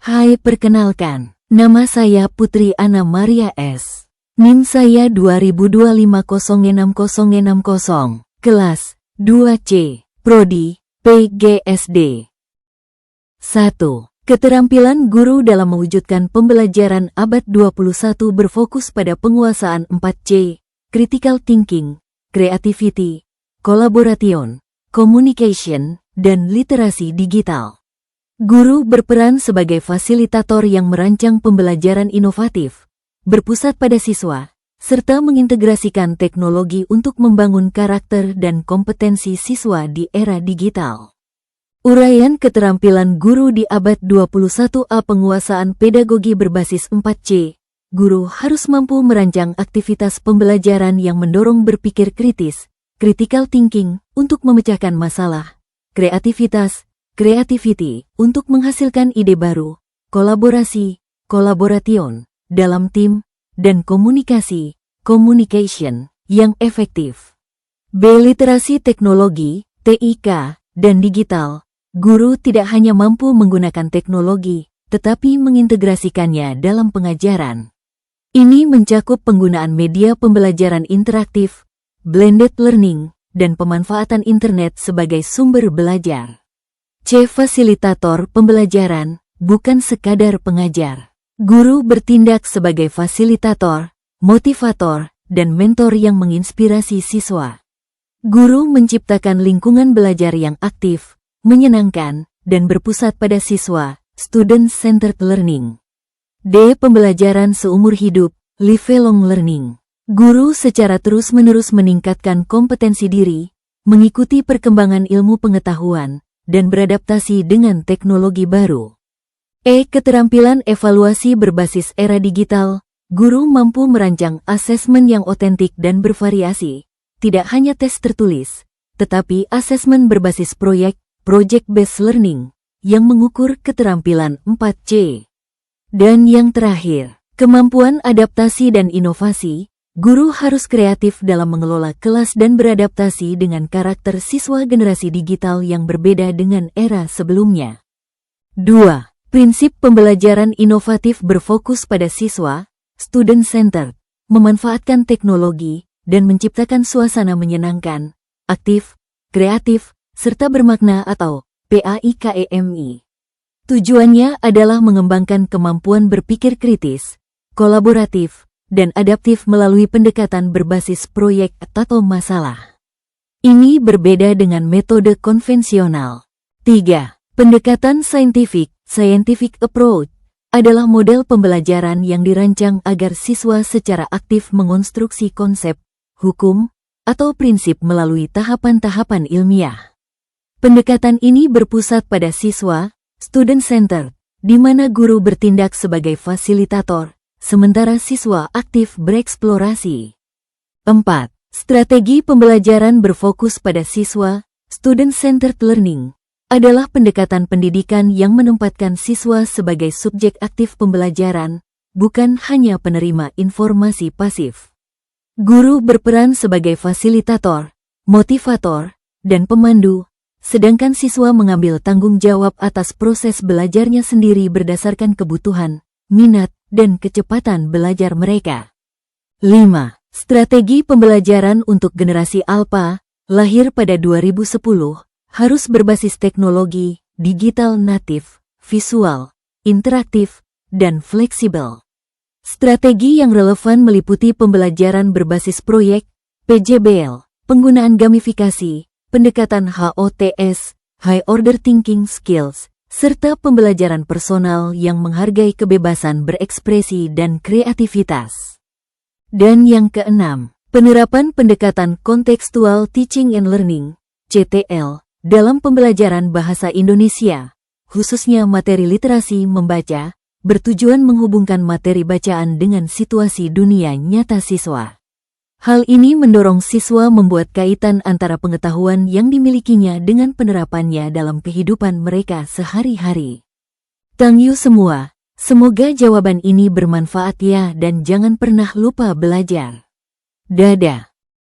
Hai, perkenalkan, nama saya Putri Ana Maria S. NIM saya 2025066060, kelas 2C, Prodi, PGSD. 1. Keterampilan guru dalam mewujudkan pembelajaran abad 21 berfokus pada penguasaan 4C, critical thinking, creativity, collaboration, communication, dan literasi digital. Guru berperan sebagai fasilitator yang merancang pembelajaran inovatif, berpusat pada siswa, serta mengintegrasikan teknologi untuk membangun karakter dan kompetensi siswa di era digital. Uraian keterampilan guru di abad 21A. Penguasaan pedagogi berbasis 4C. Guru harus mampu merancang aktivitas pembelajaran yang mendorong berpikir kritis, critical thinking, untuk memecahkan masalah, creativity, untuk menghasilkan ide baru, kolaborasi, collaboration, dalam tim, dan komunikasi, communication, yang efektif. B. Literasi teknologi, TIK, dan digital. Guru tidak hanya mampu menggunakan teknologi, tetapi mengintegrasikannya dalam pengajaran. Ini mencakup penggunaan media pembelajaran interaktif, blended learning, dan pemanfaatan internet sebagai sumber belajar. C. Fasilitator pembelajaran, bukan sekadar pengajar. Guru bertindak sebagai fasilitator, motivator, dan mentor yang menginspirasi siswa. Guru menciptakan lingkungan belajar yang aktif, menyenangkan, dan berpusat pada siswa, student-centered learning. D. Pembelajaran seumur hidup, lifelong learning. Guru secara terus-menerus meningkatkan kompetensi diri, mengikuti perkembangan ilmu pengetahuan, dan beradaptasi dengan teknologi baru. E. Keterampilan evaluasi berbasis era digital. Guru mampu merancang asesmen yang otentik dan bervariasi, tidak hanya tes tertulis, tetapi asesmen berbasis project-based learning, yang mengukur keterampilan 4C. Dan yang terakhir, kemampuan adaptasi dan inovasi. Guru harus kreatif dalam mengelola kelas dan beradaptasi dengan karakter siswa generasi digital yang berbeda dengan era sebelumnya. 2. Prinsip pembelajaran inovatif berfokus pada siswa, student-centered, memanfaatkan teknologi, dan menciptakan suasana menyenangkan, aktif, kreatif, serta bermakna atau PAIKEMI. Tujuannya adalah mengembangkan kemampuan berpikir kritis, kolaboratif, dan adaptif melalui pendekatan berbasis proyek atau masalah. Ini berbeda dengan metode konvensional. 3. Pendekatan scientific approach, adalah model pembelajaran yang dirancang agar siswa secara aktif mengonstruksi konsep, hukum, atau prinsip melalui tahapan-tahapan ilmiah. Pendekatan ini berpusat pada siswa, student-centered, di mana guru bertindak sebagai fasilitator, sementara siswa aktif bereksplorasi. 4. Strategi pembelajaran berfokus pada siswa, student-centered learning, adalah pendekatan pendidikan yang menempatkan siswa sebagai subjek aktif pembelajaran, bukan hanya penerima informasi pasif. Guru berperan sebagai fasilitator, motivator, dan pemandu, sedangkan siswa mengambil tanggung jawab atas proses belajarnya sendiri berdasarkan kebutuhan, minat, dan kecepatan belajar mereka. 5. Strategi pembelajaran untuk generasi Alpha, lahir pada 2010, harus berbasis teknologi, digital natif, visual, interaktif, dan fleksibel. Strategi yang relevan meliputi pembelajaran berbasis proyek, PJBL, penggunaan gamifikasi, pendekatan HOTS, High Order Thinking Skills, serta pembelajaran personal yang menghargai kebebasan berekspresi dan kreativitas. Dan yang keenam, penerapan pendekatan Contextual Teaching and Learning, CTL, dalam pembelajaran bahasa Indonesia, khususnya materi literasi membaca, bertujuan menghubungkan materi bacaan dengan situasi dunia nyata siswa. Hal ini mendorong siswa membuat kaitan antara pengetahuan yang dimilikinya dengan penerapannya dalam kehidupan mereka sehari-hari. Thank you semua, semoga jawaban ini bermanfaat ya dan jangan pernah lupa belajar. Dadah.